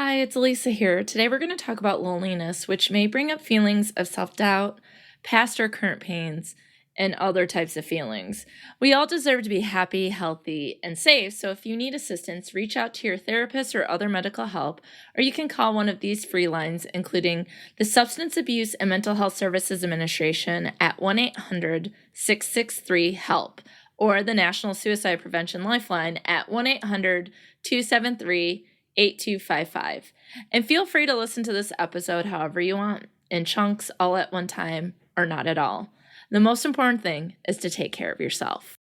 Hi, it's Alysa here. Today we're going to talk about loneliness, which may bring up feelings of self-doubt, past or current pains, and other types of feelings. We all deserve to be happy, healthy, and safe, so if you need assistance, reach out to your therapist or other medical help, or you can call one of these free lines, including the Substance Abuse and Mental Health Services Administration at 1-800-663-HELP, or the National Suicide Prevention Lifeline at 1-800-273 8255. And feel free to listen to this episode however you want, in chunks, all at one time, or not at all. The most important thing is to take care of yourself.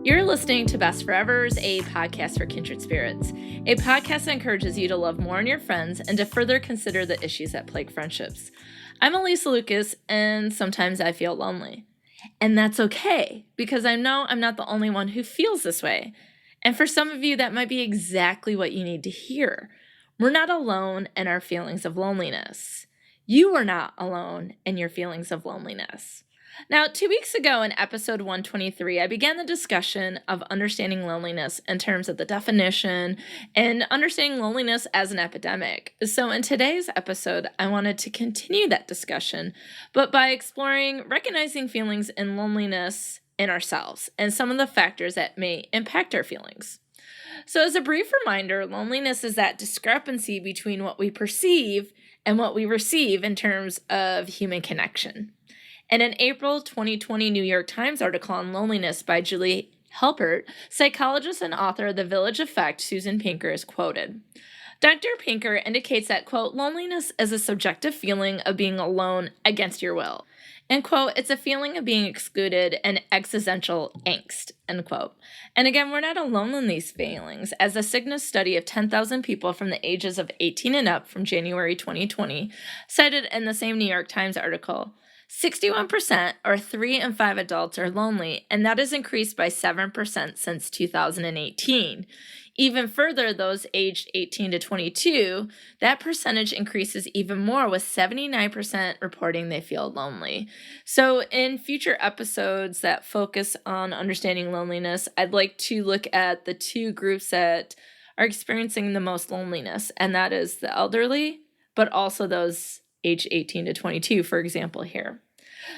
You're listening to Best Forevers, a podcast for kindred spirits, a podcast that encourages you to love more in your friends and to further consider the issues that plague friendships. I'm Alysa Lucas, and sometimes I feel lonely. And that's okay, because I know I'm not the only one who feels this way. And for some of you, that might be exactly what you need to hear. We're not alone in our feelings of loneliness. You are not alone in your feelings of loneliness. Now, 2 weeks ago in episode 123, I began the discussion of understanding loneliness in terms of the definition and understanding loneliness as an epidemic. So in today's episode, I wanted to continue that discussion, but by exploring recognizing feelings and loneliness in ourselves and some of the factors that may impact our feelings. So as a brief reminder, loneliness is that discrepancy between what we perceive and what we receive in terms of human connection. In an April 2020 New York Times article on loneliness by Julie Helpert, psychologist and author of The Village Effect, Susan Pinker, is quoted. Dr. Pinker indicates that, quote, loneliness is a subjective feeling of being alone against your will. And, quote, it's a feeling of being excluded and existential angst, end quote. And again, we're not alone in these feelings, as a Cigna study of 10,000 people from the ages of 18 and up from January 2020 cited in the same New York Times article. 61%, or 3 in 5 adults, are lonely, and that has increased by 7% since 2018. Even further, those aged 18 to 22, that percentage increases even more, with 79% reporting they feel lonely. So in future episodes that focus on understanding loneliness, I'd like to look at the two groups that are experiencing the most loneliness, and that is the elderly, but also those age 18 to 22, for example, here.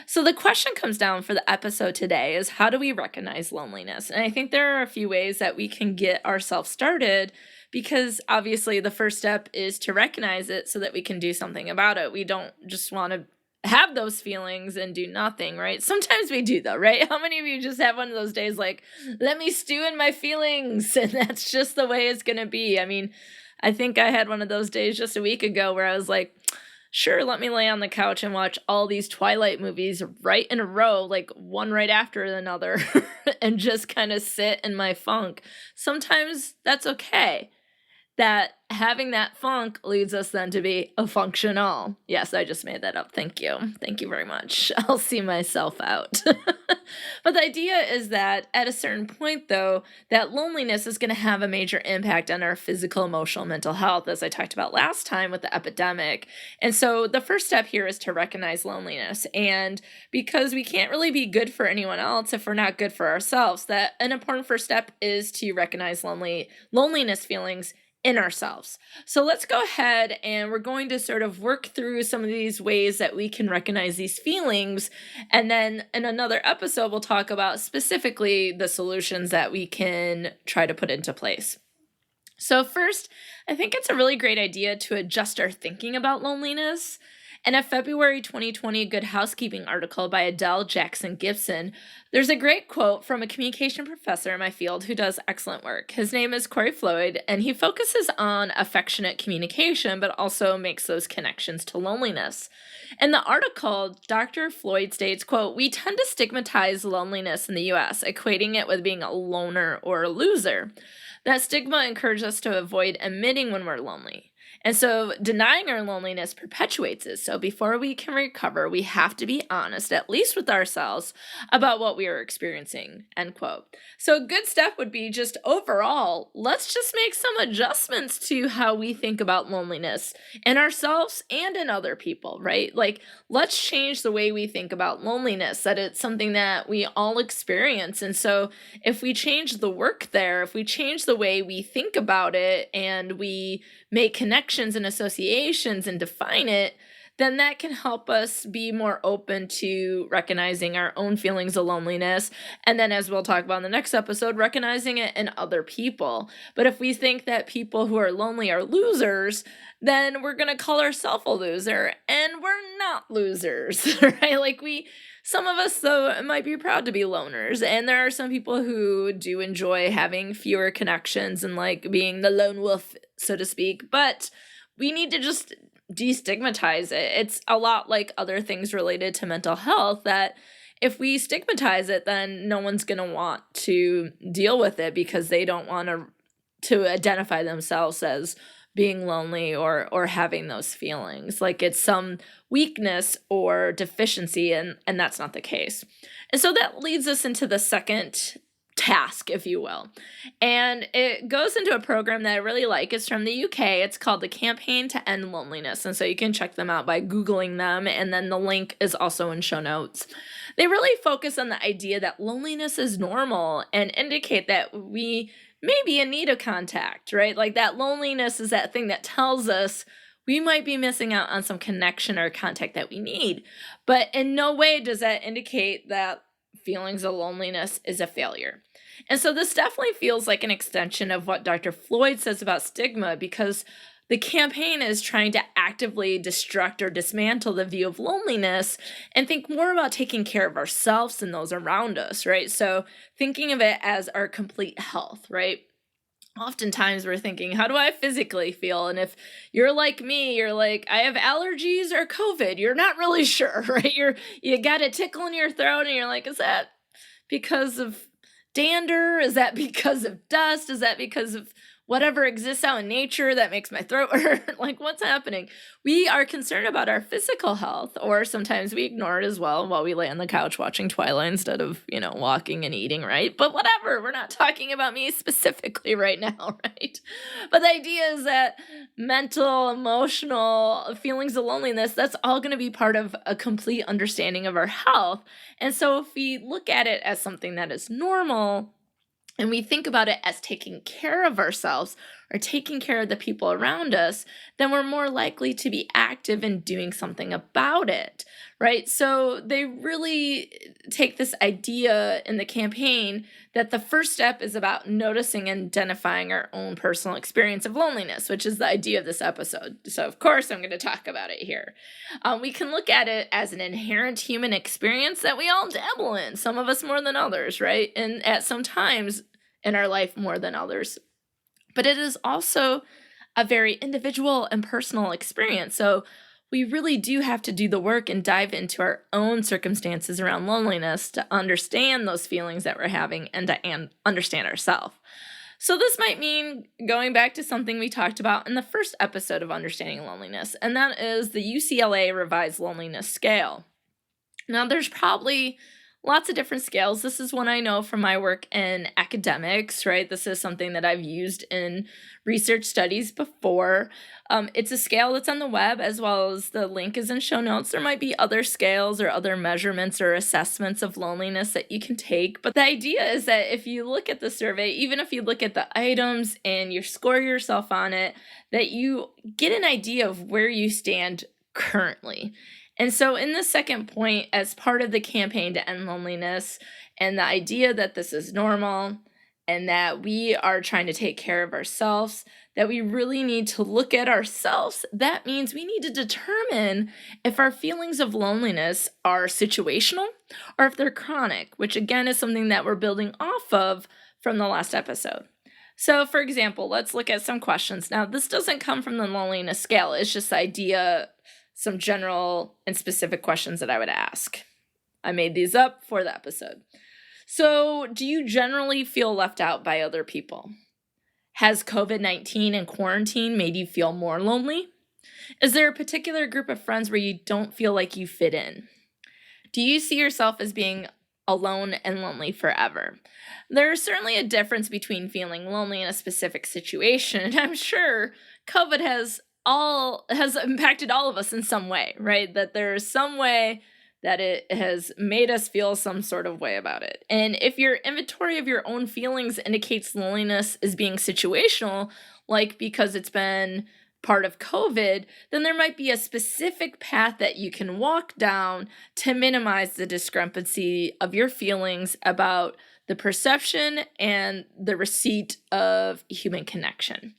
So the question comes down for the episode today is, how do we recognize loneliness? And I think there are a few ways that we can get ourselves started, because obviously the first step is to recognize it so that we can do something about it. We don't just want to have those feelings and do nothing, right? Sometimes we do though, right? How many of you just have one of those days like, let me stew in my feelings, and that's just the way it's going to be? I mean, I think I had one of those days just a week ago where I was like, sure, let me lay on the couch and watch all these Twilight movies right in a row, like one right after another, and just kind of sit in my funk. Sometimes that's okay. That having that funk leads us then to be a functional. Yes, I just made that up. Thank you. Thank you very much. I'll see myself out. But the idea is that at a certain point, though, that loneliness is going to have a major impact on our physical, emotional, mental health, as I talked about last time with the epidemic. And so the first step here is to recognize loneliness. And because we can't really be good for anyone else if we're not good for ourselves, that an important first step is to recognize loneliness feelings in ourselves. So let's go ahead and we're going to sort of work through some of these ways that we can recognize these feelings. And then in another episode, we'll talk about specifically the solutions that we can try to put into place. So first, I think it's a really great idea to adjust our thinking about loneliness. In a February 2020 Good Housekeeping article by Adele Jackson Gibson, there's a great quote from a communication professor in my field who does excellent work. His name is Corey Floyd, and he focuses on affectionate communication, but also makes those connections to loneliness. In the article, Dr. Floyd states, quote, we tend to stigmatize loneliness in the U.S., equating it with being a loner or a loser. That stigma encourages us to avoid admitting when we're lonely. And so denying our loneliness perpetuates it. So before we can recover, we have to be honest, at least with ourselves, about what we are experiencing, end quote. So a good step would be just overall, let's just make some adjustments to how we think about loneliness in ourselves and in other people, right? Like, let's change the way we think about loneliness, that it's something that we all experience. And so if we change the work there, if we change the way we think about it and we make connections and associations and define it, then that can help us be more open to recognizing our own feelings of loneliness. And then, as we'll talk about in the next episode, recognizing it in other people. But if we think that people who are lonely are losers, then we're going to call ourselves a loser, and we're not losers, right? Like some of us, though, might be proud to be loners. And there are some people who do enjoy having fewer connections and like being the lone wolf, so to speak. But we need to just destigmatize it. It's a lot like other things related to mental health, that if we stigmatize it, then no one's going to want to deal with it because they don't want to identify themselves as being lonely or having those feelings. Like it's some weakness or deficiency, and that's not the case. And so that leads us into the second task, if you will. And it goes into a program that I really like. It's from the UK. It's called the Campaign to End Loneliness. And so you can check them out by Googling them. And then the link is also in show notes. They really focus on the idea that loneliness is normal and indicate that we may be in need of contact, right? Like that loneliness is that thing that tells us we might be missing out on some connection or contact that we need. But in no way does that indicate that feelings of loneliness is a failure. And so this definitely feels like an extension of what Dr. Floyd says about stigma, because the campaign is trying to actively destruct or dismantle the view of loneliness and think more about taking care of ourselves and those around us, right? So thinking of it as our complete health, right? Oftentimes we're thinking, how do I physically feel? And if you're like me, you're like, I have allergies or COVID. You're not really sure, right? You got a tickle in your throat and you're like, is that because of dander? Is that because of dust? Is that because of whatever exists out in nature that makes my throat hurt? Like, what's happening? We are concerned about our physical health, or sometimes we ignore it as well while we lay on the couch watching Twilight instead of, walking and eating, right? But whatever, we're not talking about me specifically right now, right? But the idea is that mental, emotional feelings of loneliness, that's all going to be part of a complete understanding of our health. And so if we look at it as something that is normal, and we think about it as taking care of ourselves or taking care of the people around us, then we're more likely to be active in doing something about it, right? So they really take this idea in the campaign that the first step is about noticing and identifying our own personal experience of loneliness, which is the idea of this episode. So of course I'm going to talk about it here. We can look at it as an inherent human experience that we all dabble in, some of us more than others, right? And at some times in our life more than others. But it is also a very individual and personal experience. So we really do have to do the work and dive into our own circumstances around loneliness to understand those feelings that we're having and to understand ourselves. So this might mean going back to something we talked about in the first episode of Understanding Loneliness, and that is the UCLA Revised Loneliness Scale. Now, there's probably lots of different scales. This is one I know from my work in academics, right? This is something that I've used in research studies before. It's a scale that's on the web, as well as the link is in show notes. There might be other scales or other measurements or assessments of loneliness that you can take. But the idea is that if you look at the survey, even if you look at the items and you score yourself on it, that you get an idea of where you stand currently. And so in the second point, as part of the campaign to end loneliness and the idea that this is normal and that we are trying to take care of ourselves, that we really need to look at ourselves, that means we need to determine if our feelings of loneliness are situational or if they're chronic, which again is something that we're building off of from the last episode. So for example, let's look at some questions. Now, this doesn't come from the loneliness scale. It's just the idea, some general and specific questions that I would ask. I made these up for the episode. So, do you generally feel left out by other people? Has COVID-19 and quarantine made you feel more lonely? Is there a particular group of friends where you don't feel like you fit in? Do you see yourself as being alone and lonely forever? There's certainly a difference between feeling lonely in a specific situation, and I'm sure COVID has impacted all of us in some way, right? That there's some way that it has made us feel some sort of way about it. And if your inventory of your own feelings indicates loneliness is being situational, like because it's been part of COVID, then there might be a specific path that you can walk down to minimize the discrepancy of your feelings about the perception and the receipt of human connection.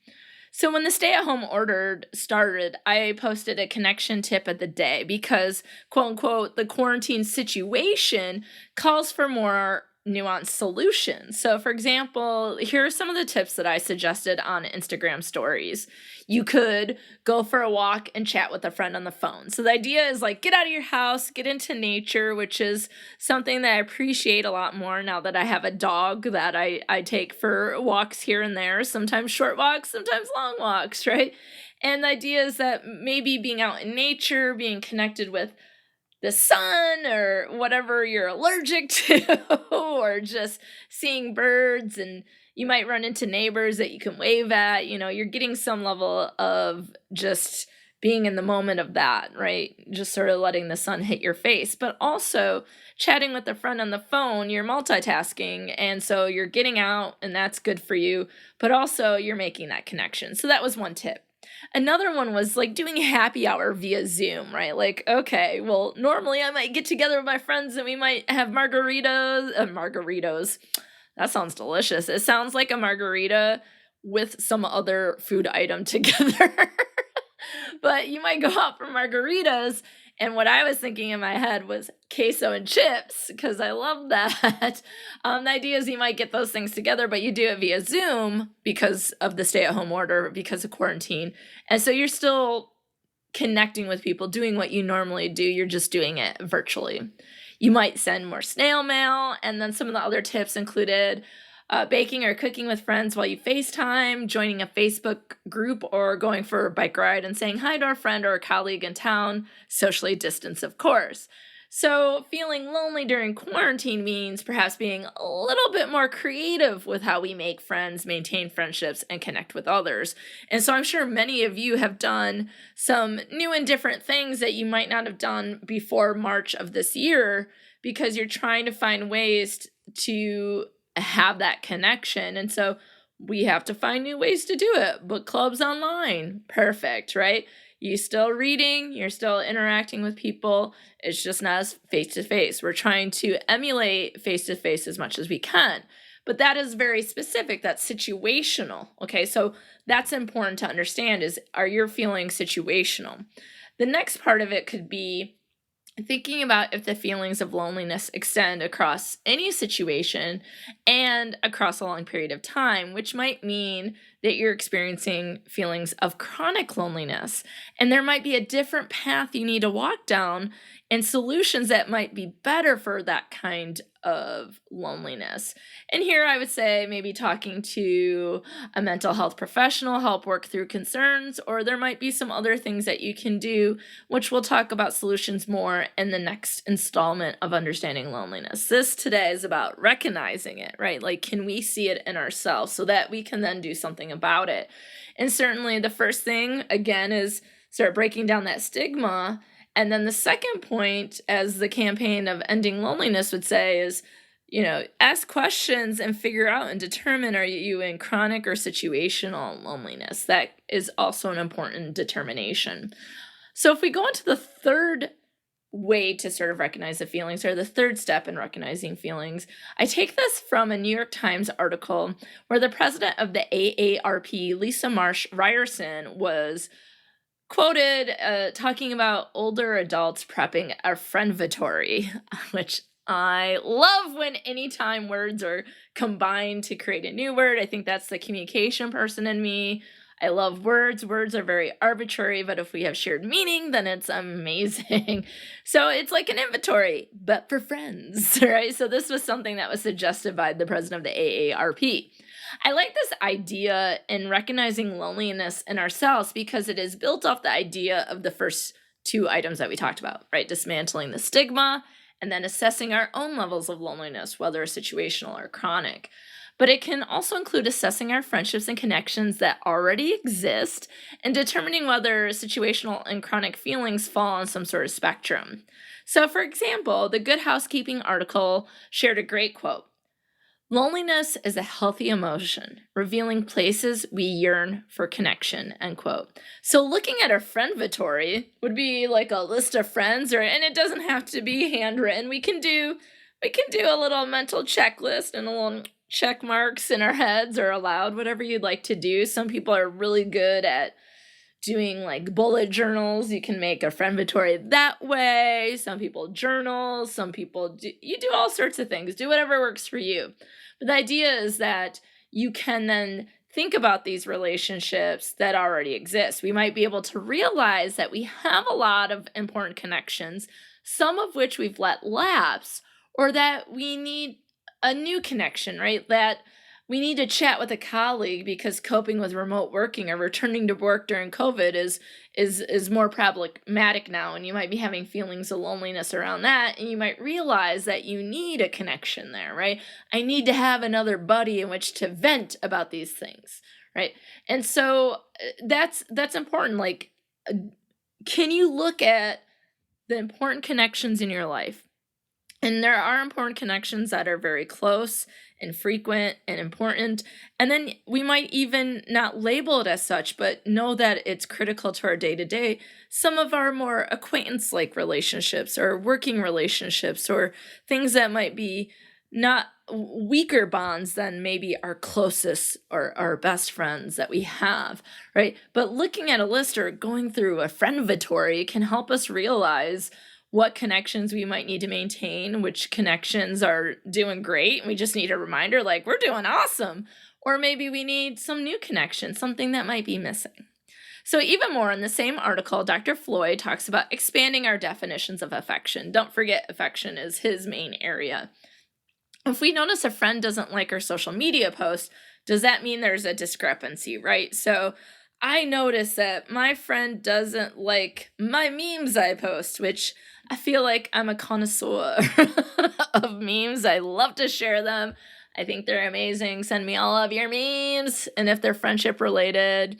So when the stay-at-home order started, I posted a connection tip of the day because, quote unquote, the quarantine situation calls for more nuanced solutions. So for example, here are some of the tips that I suggested on Instagram stories. You could go for a walk and chat with a friend on the phone. So the idea is like, get out of your house, get into nature, which is something that I appreciate a lot more now that I have a dog that I take for walks here and there, sometimes short walks, sometimes long walks, right? And the idea is that maybe being out in nature, being connected with the sun or whatever you're allergic to, or just seeing birds, and you might run into neighbors that you can wave at. You're getting some level of just being in the moment of that, right? Just sort of letting the sun hit your face, but also chatting with a friend on the phone, you're multitasking. And so you're getting out and that's good for you, but also you're making that connection. So that was one tip. Another one was like doing happy hour via Zoom, right? Like, okay, well, normally I might get together with my friends and we might have margaritas. That sounds delicious. It sounds like a margarita with some other food item together. But you might go out for margaritas. And what I was thinking in my head was queso and chips, because I love that. The idea is you might get those things together, but you do it via Zoom because of the stay-at-home order, because of quarantine. And so you're still connecting with people, doing what you normally do. You're just doing it virtually. You might send more snail mail. And then some of the other tips included baking or cooking with friends while you FaceTime, joining a Facebook group, or going for a bike ride and saying hi to a friend or a colleague in town, socially distanced, of course. So feeling lonely during quarantine means perhaps being a little bit more creative with how we make friends, maintain friendships, and connect with others. And so I'm sure many of you have done some new and different things that you might not have done before March of this year, because you're trying to find ways to have that connection. And so we have to find new ways to do it. Book clubs online. Perfect, right? You're still reading, you're still interacting with people. It's just not as face-to-face. We're trying to emulate face-to-face as much as we can. But that is very specific. That's situational. Okay, so that's important to understand is, are your feelings situational? The next part of it could be thinking about if the feelings of loneliness extend across any situation and across a long period of time, which might mean that you're experiencing feelings of chronic loneliness. And there might be a different path you need to walk down and solutions that might be better for that kind of loneliness. And here I would say maybe talking to a mental health professional, help work through concerns, or there might be some other things that you can do, which we'll talk about solutions more in the next installment of Understanding Loneliness. This today is about recognizing it, right? Like, can we see it in ourselves so that we can then do something about it? And certainly the first thing, again, is start breaking down that stigma. And then the second point, as the campaign of Ending Loneliness would say, is, ask questions and figure out and determine, are you in chronic or situational loneliness? That is also an important determination. So if we go into the third way to sort of recognize the feelings, or the third step in recognizing feelings, I take this from a New York Times article where the president of the AARP, Lisa Marsh Ryerson, was quoted talking about older adults prepping a friendvatory, which I love when anytime words are combined to create a new word. I think that's the communication person in me. I love words. Words are very arbitrary, but if we have shared meaning, then it's amazing. So it's like an inventory, but for friends, right? So this was something that was suggested by the president of the AARP. I like this idea in recognizing loneliness in ourselves because it is built off the idea of the first two items that we talked about, right? Dismantling the stigma and then assessing our own levels of loneliness, whether situational or chronic. But it can also include assessing our friendships and connections that already exist and determining whether situational and chronic feelings fall on some sort of spectrum. So, for example, the Good Housekeeping article shared a great quote. Loneliness is a healthy emotion, revealing places we yearn for connection, end quote. So looking at a friendvatory would be like a list of friends, and it doesn't have to be handwritten. We can do a little mental checklist and a little check marks in our heads or aloud, whatever you'd like to do. Some people are really good at doing like bullet journals. You can make a friendvatory that way. Some people journal, some people you do all sorts of things. Do whatever works for you. But the idea is that you can then think about these relationships that already exist. We might be able to realize that we have a lot of important connections, some of which we've let lapse, or that we need a new connection, right? That we need to chat with a colleague because coping with remote working or returning to work during COVID is more problematic now, and you might be having feelings of loneliness around that, and you might realize that you need a connection there, right? I need to have another buddy in which to vent about these things, right? And so that's important. Like, can you look at the important connections in your life? And there are important connections that are very close and frequent and important. And then we might even not label it as such, but know that it's critical to our day-to-day. Some of our more acquaintance-like relationships or working relationships or things that might be not weaker bonds than maybe our closest or our best friends that we have, right? But looking at a list or going through a friendvatory can help us realize what connections we might need to maintain, which connections are doing great. We just need a reminder, like, we're doing awesome. Or maybe we need some new connection, something that might be missing. So even more in the same article, Dr. Floyd talks about expanding our definitions of affection. Don't forget, affection is his main area. If we notice a friend doesn't like our social media post, does that mean there's a discrepancy, right? So I notice that my friend doesn't like my memes I post, which I feel like I'm a connoisseur of memes. I love to share them. I think they're amazing. Send me all of your memes. And if they're friendship related,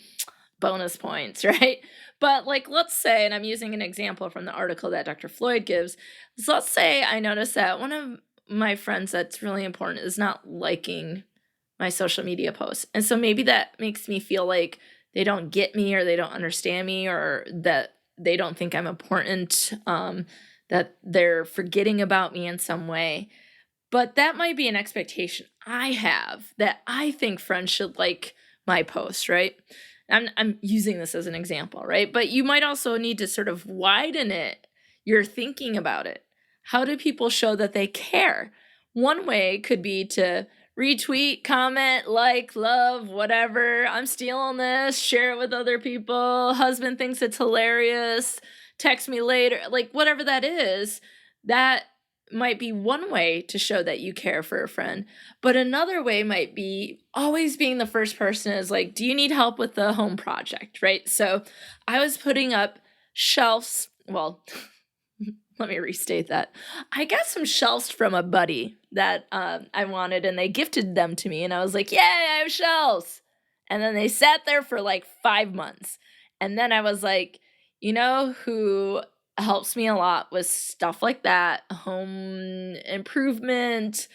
bonus points, right? But like, let's say, and I'm using an example from the article that Dr. Floyd gives. So let's say I notice that one of my friends that's really important is not liking my social media posts. And so maybe that makes me feel like they don't get me or they don't understand me or that they don't think I'm important, that they're forgetting about me in some way. But that might be an expectation I have that I think friends should like my post, right? I'm using this as an example, right? But you might also need to sort of widen it. You're thinking about it. How do people show that they care? One way could be to retweet, comment, like, love, whatever. I'm stealing this, share it with other people. Husband thinks it's hilarious. Text me later. Like, whatever that is, that might be one way to show that you care for a friend. But another way might be always being the first person is like, do you need help with the home project, right? So I was putting up shelves. Well, let me restate that. I got some shelves from a buddy that I wanted, and they gifted them to me. And I was like, yay, I have shelves. And then they sat there for like 5 months. And then I was like, you know who helps me a lot with stuff like that? Home improvement,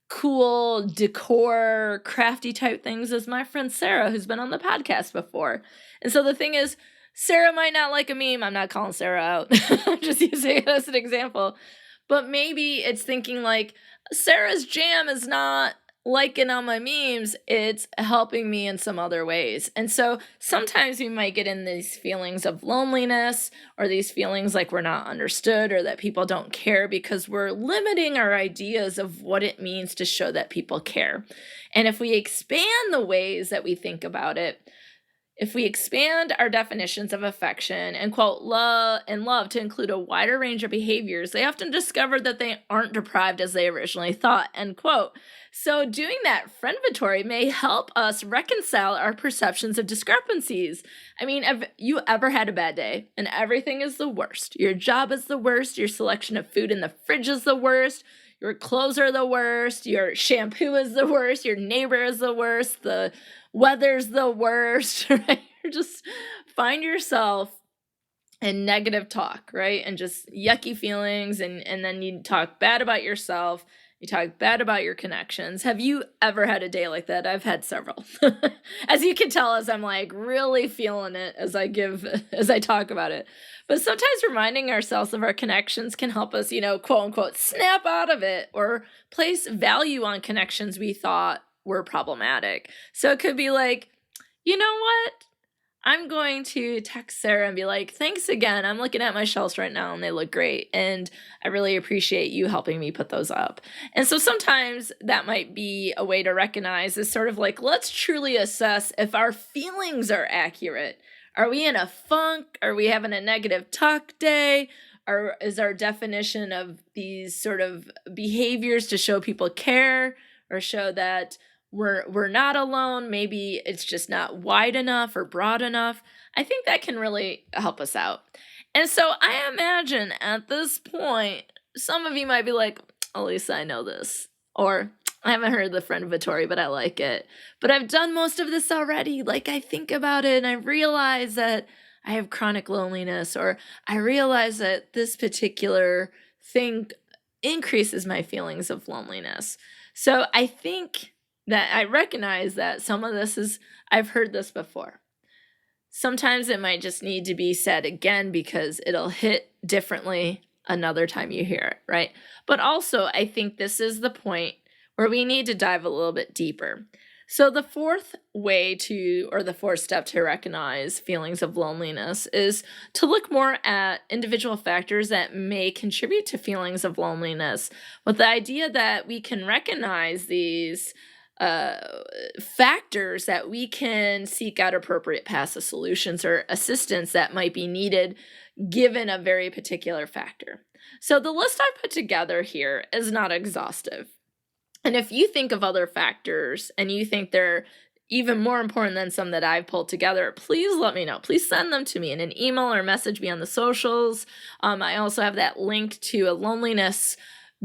cool decor, crafty type things is my friend Sarah, who's been on the podcast before. And so the thing is, Sarah might not like a meme. I'm not calling Sarah out. I'm just using it as an example. But maybe it's thinking like, Sarah's jam is not liking on my memes. It's helping me in some other ways. And so sometimes we might get in these feelings of loneliness or these feelings like we're not understood or that people don't care because we're limiting our ideas of what it means to show that people care. And if we expand the ways that we think about it, If we expand our definitions of affection and quote love to include a wider range of behaviors, they often discover that they aren't deprived as they originally thought, end quote. So doing that friendvatory may help us reconcile our perceptions of discrepancies. I mean, have you ever had a bad day and everything is the worst? Your job is the worst, your selection of food in the fridge is the worst, your clothes are the worst, your shampoo is the worst, your neighbor is the worst, the weather's the worst, right? You just find yourself in negative talk, right? And just yucky feelings, and then you talk bad about yourself, you talk bad about your connections. Have you ever had a day like that? I've had several. As you can tell, as I'm like really feeling it as I talk about it. But sometimes reminding ourselves of our connections can help us, quote unquote, snap out of it or place value on connections we thought were problematic. So it could be like, you know what? I'm going to text Sarah and be like, thanks again. I'm looking at my shelves right now and they look great. And I really appreciate you helping me put those up. And so sometimes that might be a way to recognize is sort of like, let's truly assess if our feelings are accurate. Are we in a funk? Are we having a negative talk day? Or is our definition of these sort of behaviors to show people care or show that we're not alone? Maybe it's just not wide enough or broad enough. I think that can really help us out. And so I imagine at this point, some of you might be like, Alysa, I know this. Or I haven't heard the friendvatory, but I like it. But I've done most of this already. Like I think about it and I realize that I have chronic loneliness, or I realize that this particular thing increases my feelings of loneliness. So I think that I recognize that some of this is, I've heard this before. Sometimes it might just need to be said again because it'll hit differently another time you hear it, right? But also, I think this is the point where we need to dive a little bit deeper. So the fourth step to recognize feelings of loneliness is to look more at individual factors that may contribute to feelings of loneliness, with the idea that we can recognize these factors that we can seek out appropriate passive solutions or assistance that might be needed given a very particular factor. So the list I put together here is not exhaustive. And if you think of other factors and you think they're even more important than some that I've pulled together, please let me know. Please send them to me in an email or message me on the socials. I also have that link to a loneliness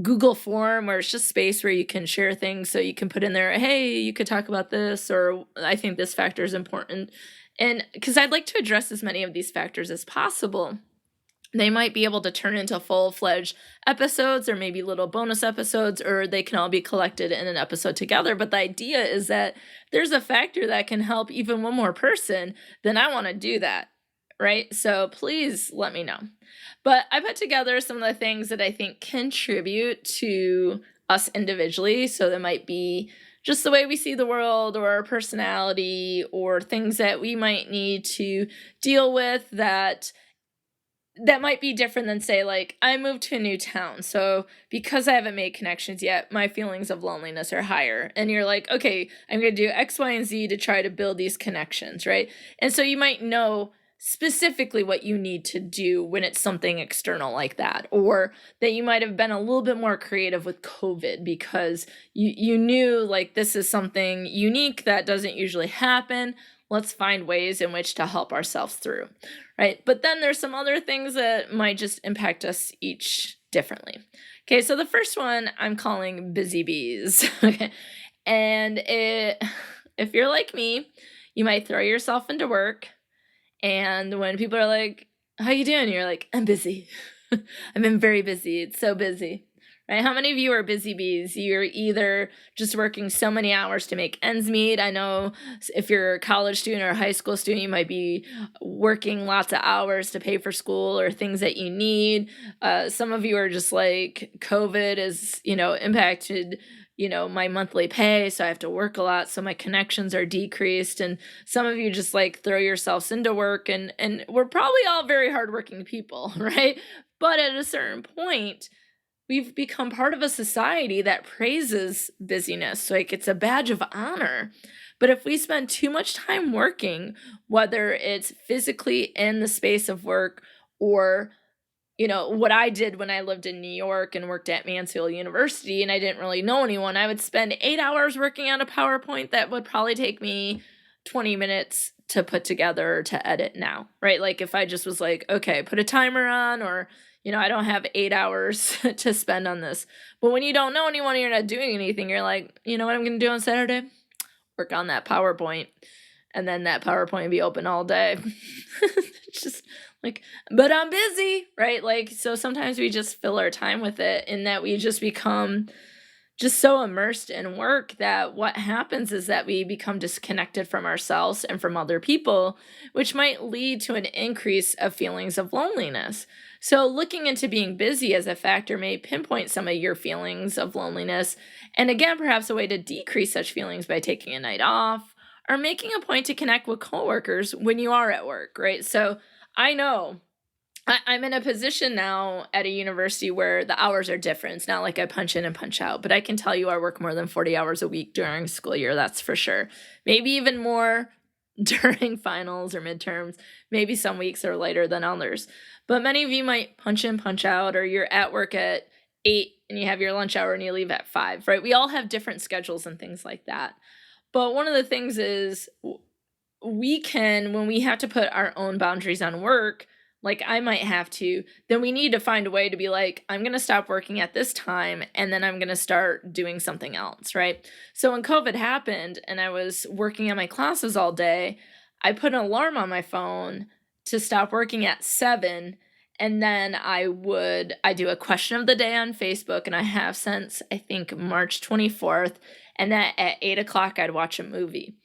Google form where it's just space where you can share things, so you can put in there, hey, you could talk about this, or I think this factor is important. And because I'd like to address as many of these factors as possible. They might be able to turn into full-fledged episodes or maybe little bonus episodes, or they can all be collected in an episode together. But the idea is that there's a factor that can help even one more person, then I want to do that, right? So please let me know. But I put together some of the things that I think contribute to us individually. So that might be just the way we see the world or our personality or things that we might need to deal with that might be different than, say, like, I moved to a new town. So because I haven't made connections yet, my feelings of loneliness are higher. And you're like, okay, I'm going to do X, Y, and Z to try to build these connections, right? And so you might know specifically what you need to do when it's something external like that, or that you might have been a little bit more creative with COVID because you knew, like, this is something unique that doesn't usually happen. Let's find ways in which to help ourselves through, right? But then there's some other things that might just impact us each differently. Okay, so the first one I'm calling busy bees. Okay, and if you're like me, you might throw yourself into work. And when people are like, how you doing? You're like, I'm busy. I've been very busy. It's so busy, right? How many of you are busy bees? You're either just working so many hours to make ends meet. I know if you're a college student or a high school student, you might be working lots of hours to pay for school or things that you need. Some of you are just like, COVID is, impacted my monthly pay, so I have to work a lot, so my connections are decreased. And some of you just like throw yourselves into work, and we're probably all very hardworking people, right? But at a certain point, we've become part of a society that praises busyness. Like it's a badge of honor. But if we spend too much time working, whether it's physically in the space of work or what I did when I lived in New York and worked at Mansfield University and I didn't really know anyone, I would spend 8 hours working on a PowerPoint that would probably take me 20 minutes to put together to edit now, right? Like if I just was like, okay, put a timer on, or, I don't have 8 hours to spend on this. But when you don't know anyone, you're not doing anything, you're like, you know what I'm going to do on Saturday? Work on that PowerPoint. And then that PowerPoint will be open all day. It's just like, but I'm busy, right? Like, so sometimes we just fill our time with it, and that we just become just so immersed in work that what happens is that we become disconnected from ourselves and from other people, which might lead to an increase of feelings of loneliness. So looking into being busy as a factor may pinpoint some of your feelings of loneliness, and again, perhaps a way to decrease such feelings by taking a night off or making a point to connect with coworkers when you are at work, right? So I know I'm in a position now at a university where the hours are different. It's not like I punch in and punch out, but I can tell you I work more than 40 hours a week during school year, that's for sure. Maybe even more during finals or midterms. Maybe some weeks are later than others. But many of you might punch in, punch out, or you're at work at 8 and you have your lunch hour and you leave at 5, right? We all have different schedules and things like that. But one of the things is when we have to put our own boundaries on work, like I might have to, then we need to find a way to be like, I'm going to stop working at this time and then I'm going to start doing something else, right? So when COVID happened and I was working on my classes all day, I put an alarm on my phone to stop working at 7. And then I do a question of the day on Facebook, and I have since, I think, March 24th. And then at 8 o'clock, I'd watch a movie.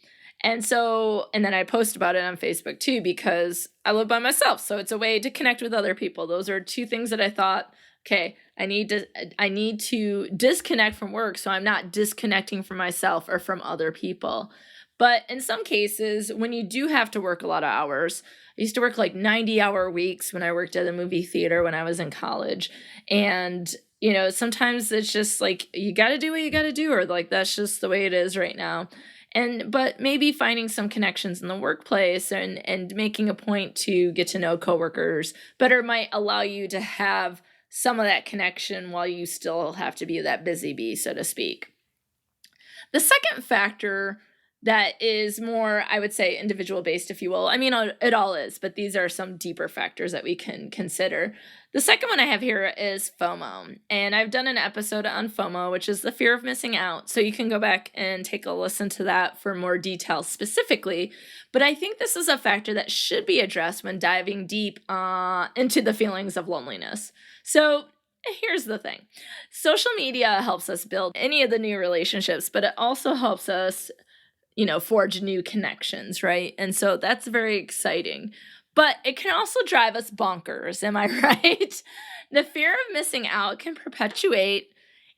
And then I post about it on Facebook too, because I live by myself. So it's a way to connect with other people. Those are two things that I thought, okay, I need to disconnect from work so I'm not disconnecting from myself or from other people. But in some cases, when you do have to work a lot of hours, I used to work like 90-hour weeks when I worked at a movie theater when I was in college. And, sometimes it's just like, you got to do what you got to do, or like, that's just the way it is right now. But maybe finding some connections in the workplace and making a point to get to know coworkers better might allow you to have some of that connection while you still have to be that busy bee, so to speak. The second factor that is more, I would say, individual based, if you will. I mean, it all is, but these are some deeper factors that we can consider. The second one I have here is FOMO. And I've done an episode on FOMO, which is the fear of missing out. So you can go back and take a listen to that for more details specifically. But I think this is a factor that should be addressed when diving deep into the feelings of loneliness. So here's the thing. Social media helps us build any of the new relationships, but it also helps us forge new connections, right? And so that's very exciting. But it can also drive us bonkers, am I right? The fear of missing out can perpetuate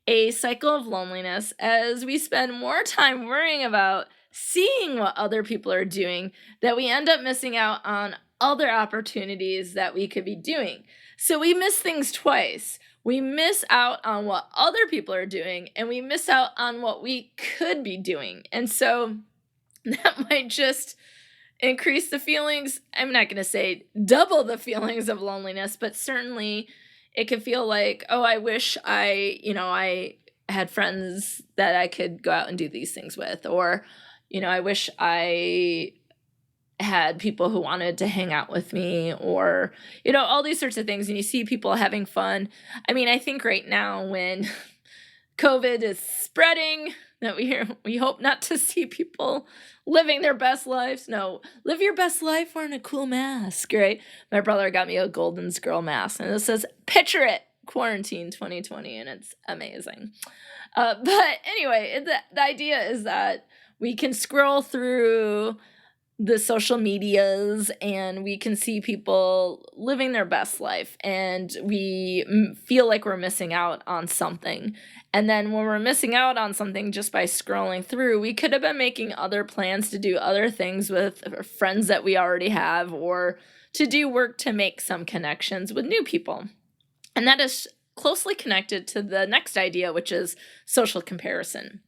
a cycle of loneliness as we spend more time worrying about seeing what other people are doing, that we end up missing out on other opportunities that we could be doing. So we miss things twice. We miss out on what other people are doing, and we miss out on what we could be doing. And so that might just increase the feelings. I'm not going to say double the feelings of loneliness, but certainly it could feel like, oh, I wish I had friends that I could go out and do these things with, or, I wish I had people who wanted to hang out with me, or, all these sorts of things. And you see people having fun. I mean, I think right now when COVID is spreading, that we hope not to see people living their best lives. No, live your best life wearing a cool mask, right? My brother got me a Golden's Girl mask, and it says, picture it, quarantine 2020, and it's amazing. But anyway, the idea is that we can scroll through the social medias and we can see people living their best life, and we feel like we're missing out on something. And then when we're missing out on something just by scrolling through, we could have been making other plans to do other things with friends that we already have, or to do work to make some connections with new people. And that is closely connected to the next idea, which is social comparison.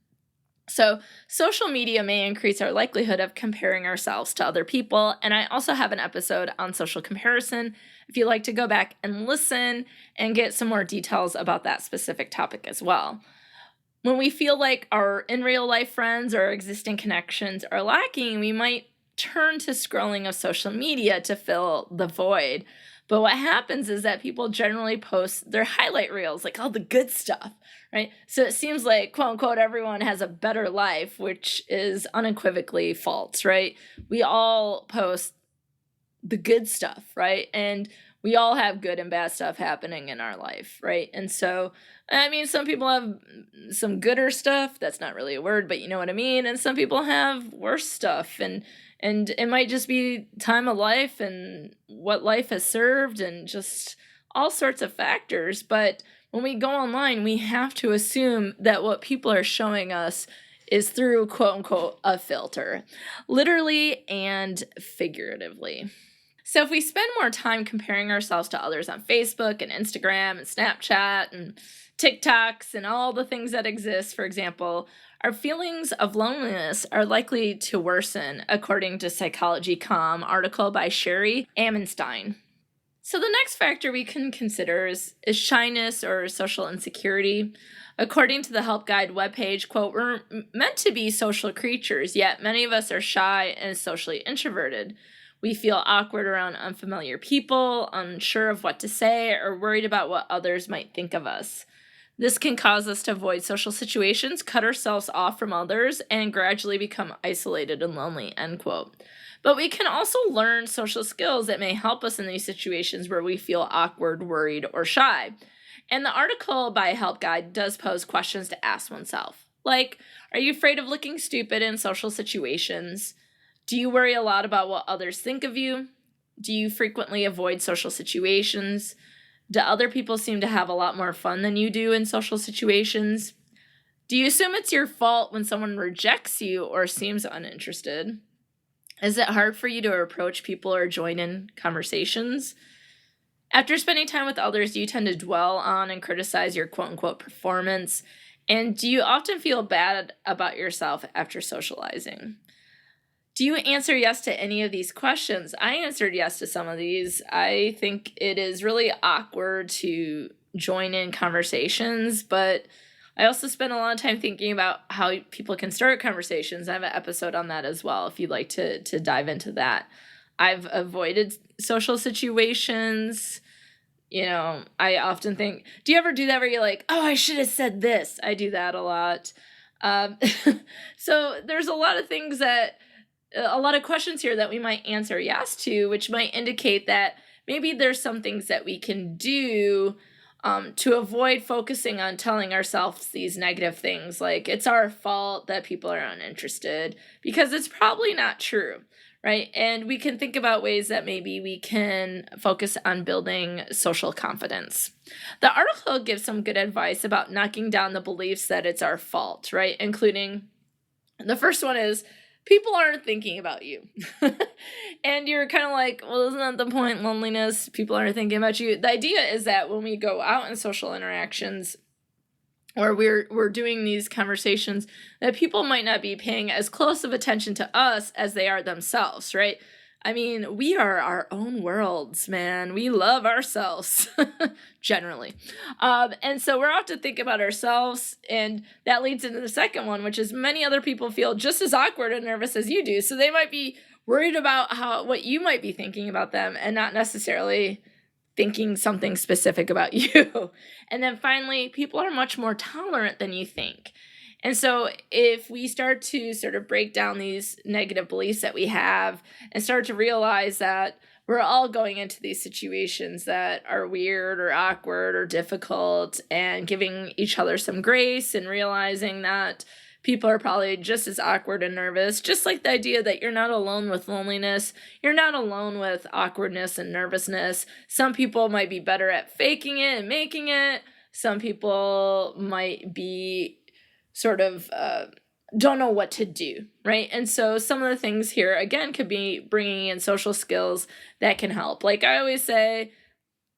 So social media may increase our likelihood of comparing ourselves to other people. And I also have an episode on social comparison if you'd like to go back and listen and get some more details about that specific topic as well. When we feel like our in real life friends or existing connections are lacking, we might turn to scrolling of social media to fill the void. But what happens is that people generally post their highlight reels, like all the good stuff, right? So it seems like, quote unquote, everyone has a better life, which is unequivocally false, right? We all post the good stuff, right? And we all have good and bad stuff happening in our life, right? And so, I mean, some people have some gooder stuff. That's not really a word, but you know what I mean. And some people have worse stuff, and it might just be time of life and what life has served and just all sorts of factors. But when we go online, we have to assume that what people are showing us is through, quote unquote, a filter, literally and figuratively. So if we spend more time comparing ourselves to others on Facebook and Instagram and Snapchat and TikToks and all the things that exist, for example, our feelings of loneliness are likely to worsen, according to Psychology.com article by Sherry Amenstein. So the next factor we can consider is shyness or social insecurity. According to the Help Guide webpage, quote, we're meant to be social creatures, yet many of us are shy and socially introverted. We feel awkward around unfamiliar people, unsure of what to say, or worried about what others might think of us. This can cause us to avoid social situations, cut ourselves off from others, and gradually become isolated and lonely, end quote. But we can also learn social skills that may help us in these situations where we feel awkward, worried, or shy. And the article by Help Guide does pose questions to ask oneself. Like, are you afraid of looking stupid in social situations? Do you worry a lot about what others think of you? Do you frequently avoid social situations? Do other people seem to have a lot more fun than you do in social situations? Do you assume it's your fault when someone rejects you or seems uninterested? Is it hard for you to approach people or join in conversations? After spending time with others, do you tend to dwell on and criticize your quote-unquote performance? And do you often feel bad about yourself after socializing? Do you answer yes to any of these questions? I answered yes to some of these. I think it is really awkward to join in conversations, but I also spend a lot of time thinking about how people can start conversations. I have an episode on that as well, if you'd like to dive into that. I've avoided social situations. You know, I often think, do you ever do that where you're like, oh, I should have said this? I do that a lot. So there's a lot of things a lot of questions here that we might answer yes to, which might indicate that maybe there's some things that we can do to avoid focusing on telling ourselves these negative things, like it's our fault that people are uninterested, because it's probably not true, right? And we can think about ways that maybe we can focus on building social confidence. The article gives some good advice about knocking down the beliefs that it's our fault, right? Including, the first one is, people aren't thinking about you. And you're kind of like, well, isn't that the point? Loneliness, people aren't thinking about you. The idea is that when we go out in social interactions, or we're doing these conversations, that people might not be paying as close of attention to us as they are themselves, right? I mean, we are our own worlds, man. We love ourselves, generally. And so we're off to think about ourselves, and that leads into the second one, which is many other people feel just as awkward and nervous as you do. So they might be worried about what you might be thinking about them and not necessarily thinking something specific about you. And then finally, people are much more tolerant than you think. And so if we start to sort of break down these negative beliefs that we have and start to realize that we're all going into these situations that are weird or awkward or difficult, and giving each other some grace and realizing that people are probably just as awkward and nervous, just like the idea that you're not alone with loneliness, you're not alone with awkwardness and nervousness. Some people might be better at faking it and making it. Some people might be sort of don't know what to do, right? And so some of the things here, again, could be bringing in social skills that can help. Like I always say,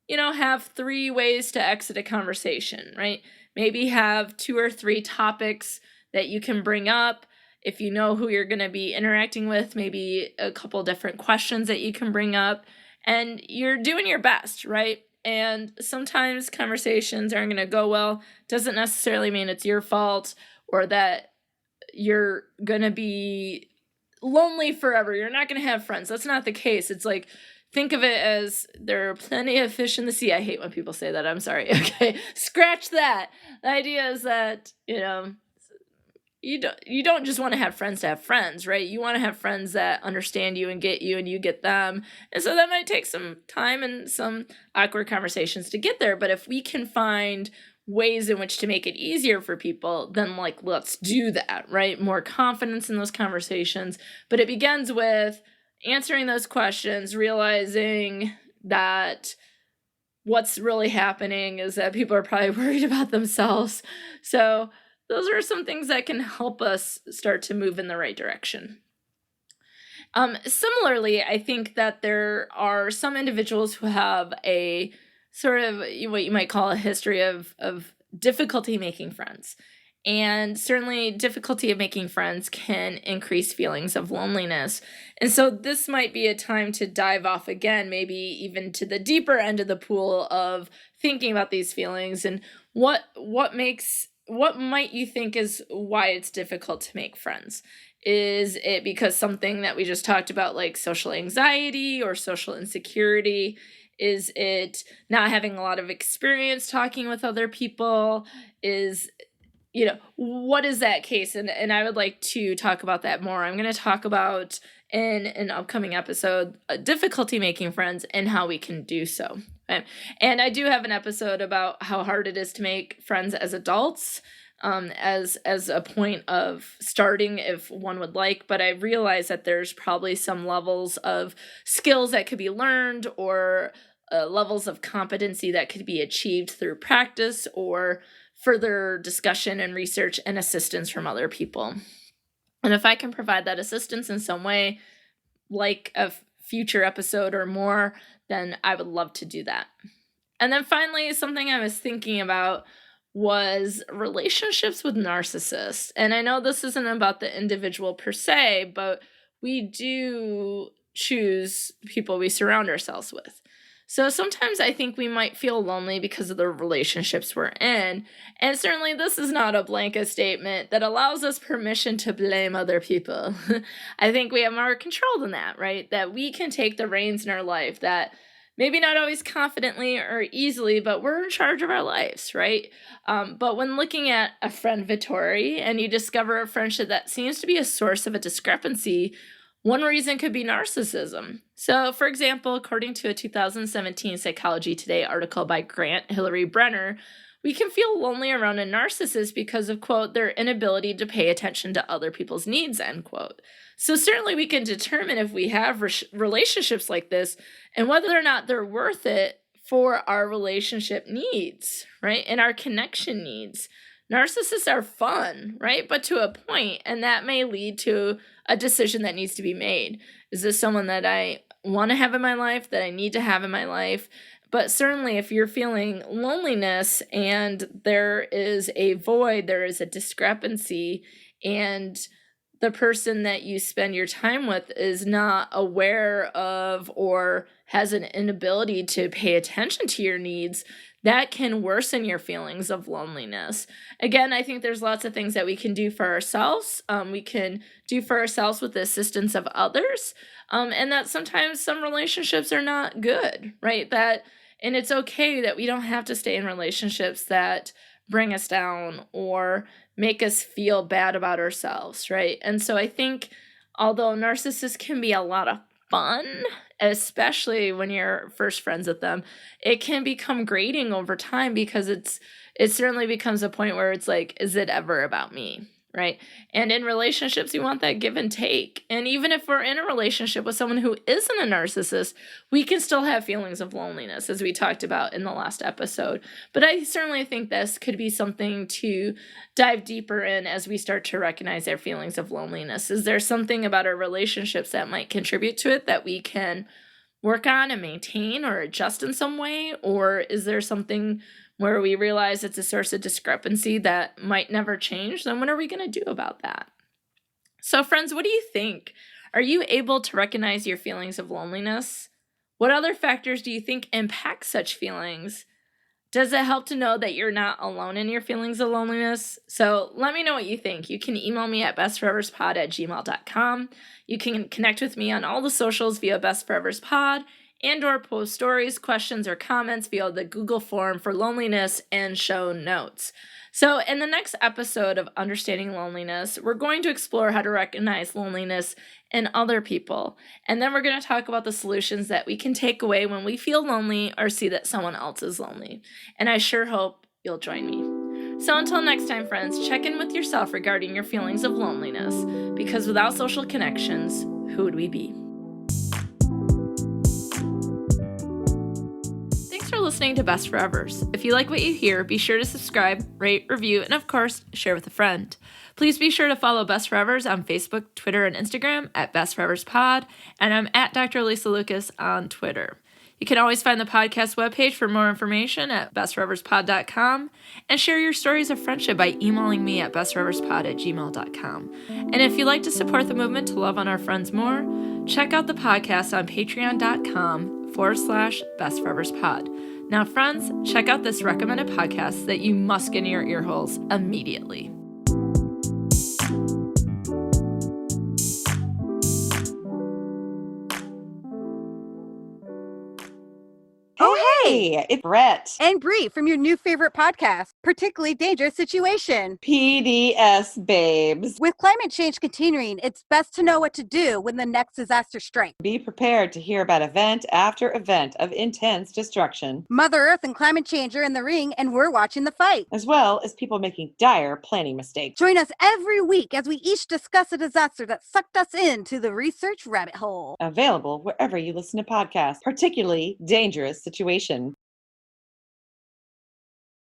have 3 ways to exit a conversation, right? Maybe have 2 or 3 topics that you can bring up. If you know who you're going to be interacting with, maybe a couple different questions that you can bring up, and you're doing your best, right? And sometimes conversations aren't going to go well. Doesn't necessarily mean it's your fault or that you're going to be lonely forever. You're not going to have friends. That's not the case. It's like, think of it as there are plenty of fish in the sea. I hate when people say that. I'm sorry. Okay, scratch that. The idea is that, you don't just want to have friends, right? You want to have friends that understand you and you get them. And so that might take some time and some awkward conversations to get there. But if we can find ways in which to make it easier for people, then let's do that, right? More confidence in those conversations. But it begins with answering those questions, realizing that what's really happening is that people are probably worried about themselves. So those are some things that can help us start to move in the right direction. Similarly, I think that there are some individuals who have a sort of what you might call a history of difficulty making friends. And certainly difficulty of making friends can increase feelings of loneliness. And so this might be a time to dive off again, maybe even to the deeper end of the pool of thinking about these feelings and what might you think is why it's difficult to make friends? Is it because something that we just talked about, like social anxiety or social insecurity? Is it not having a lot of experience talking with other people? What is that case? And I would like to talk about that more. I'm going to talk about in an upcoming episode difficulty making friends and how we can do so. Okay? And I do have an episode about how hard it is to make friends as adults, as a point of starting if one would like. But I realize that there's probably some levels of skills that could be learned or levels of competency that could be achieved through practice or further discussion and research and assistance from other people. And if I can provide that assistance in some way, like a future episode or more, then I would love to do that. And then finally, something I was thinking about was relationships with narcissists. And I know this isn't about the individual per se, but we do choose people we surround ourselves with. So sometimes I think we might feel lonely because of the relationships we're in. And certainly this is not a blanket statement that allows us permission to blame other people. I think we have more control than that, right? That we can take the reins in our life, that maybe not always confidently or easily, but we're in charge of our lives, right? But when looking at a friend Vittori and you discover a friendship that seems to be a source of a discrepancy, one reason could be narcissism. So, for example, according to a 2017 Psychology Today article by Grant Hillary Brenner, we can feel lonely around a narcissist because of, quote, their inability to pay attention to other people's needs, end quote. So certainly we can determine if we have relationships like this and whether or not they're worth it for our relationship needs, right? And our connection needs. Narcissists are fun, right? But to a point, and that may lead to a decision that needs to be made. Is this someone that I want to have in my life, that I need to have in my life? But certainly if you're feeling loneliness and there is a void, there is a discrepancy, and the person that you spend your time with is not aware of or has an inability to pay attention to your needs, that can worsen your feelings of loneliness. Again, I think there's lots of things that we can do for ourselves. We can do for ourselves with the assistance of others, and that sometimes some relationships are not good, right? And it's okay that we don't have to stay in relationships that bring us down or make us feel bad about ourselves, right? And so I think although narcissists can be a lot of fun, especially when you're first friends with them, it can become grating over time because it certainly becomes a point where it's like, is it ever about me? Right? And in relationships, you want that give and take. And even if we're in a relationship with someone who isn't a narcissist, we can still have feelings of loneliness, as we talked about in the last episode. But I certainly think this could be something to dive deeper in as we start to recognize our feelings of loneliness. Is there something about our relationships that might contribute to it that we can work on and maintain or adjust in some way? Or is there something where we realize it's a source of discrepancy that might never change? Then what are we going to do about that? So, friends, what do you think? Are you able to recognize your feelings of loneliness? What other factors do you think impact such feelings? Does it help to know that you're not alone in your feelings of loneliness? So let me know what you think. You can email me at bestforeverspod@gmail.com. You can connect with me on all the socials via bestforeverspod and or post stories, questions, or comments via the Google form for loneliness and show notes. So in the next episode of Understanding Loneliness, we're going to explore how to recognize loneliness in other people. And then we're going to talk about the solutions that we can take away when we feel lonely or see that someone else is lonely. And I sure hope you'll join me. So until next time, friends, check in with yourself regarding your feelings of loneliness, because without social connections, who would we be? Thanks for listening to Best Forevers. If you like what you hear, be sure to subscribe, rate, review, and of course, share with a friend. Please be sure to follow Best Forevers on Facebook, Twitter, and Instagram at Best Forevers Pod, and I'm at Dr. Alysa Lucas on Twitter. You can always find the podcast webpage for more information at bestforeverspod.com, and share your stories of friendship by emailing me at bestforeverspod@gmail.com. And if you'd like to support the movement to love on our friends more, check out the podcast on patreon.com/bestforeverspod. Now, friends, check out this recommended podcast that you must get in your ear holes immediately. Hey, it's Brett. And Bree from your new favorite podcast, Particularly Dangerous Situation. PDS babes. With climate change continuing, it's best to know what to do when the next disaster strikes. Be prepared to hear about event after event of intense destruction. Mother Earth and climate change are in the ring, and we're watching the fight. As well as people making dire planning mistakes. Join us every week as we each discuss a disaster that sucked us into the research rabbit hole. Available wherever you listen to podcasts, Particularly Dangerous Situation.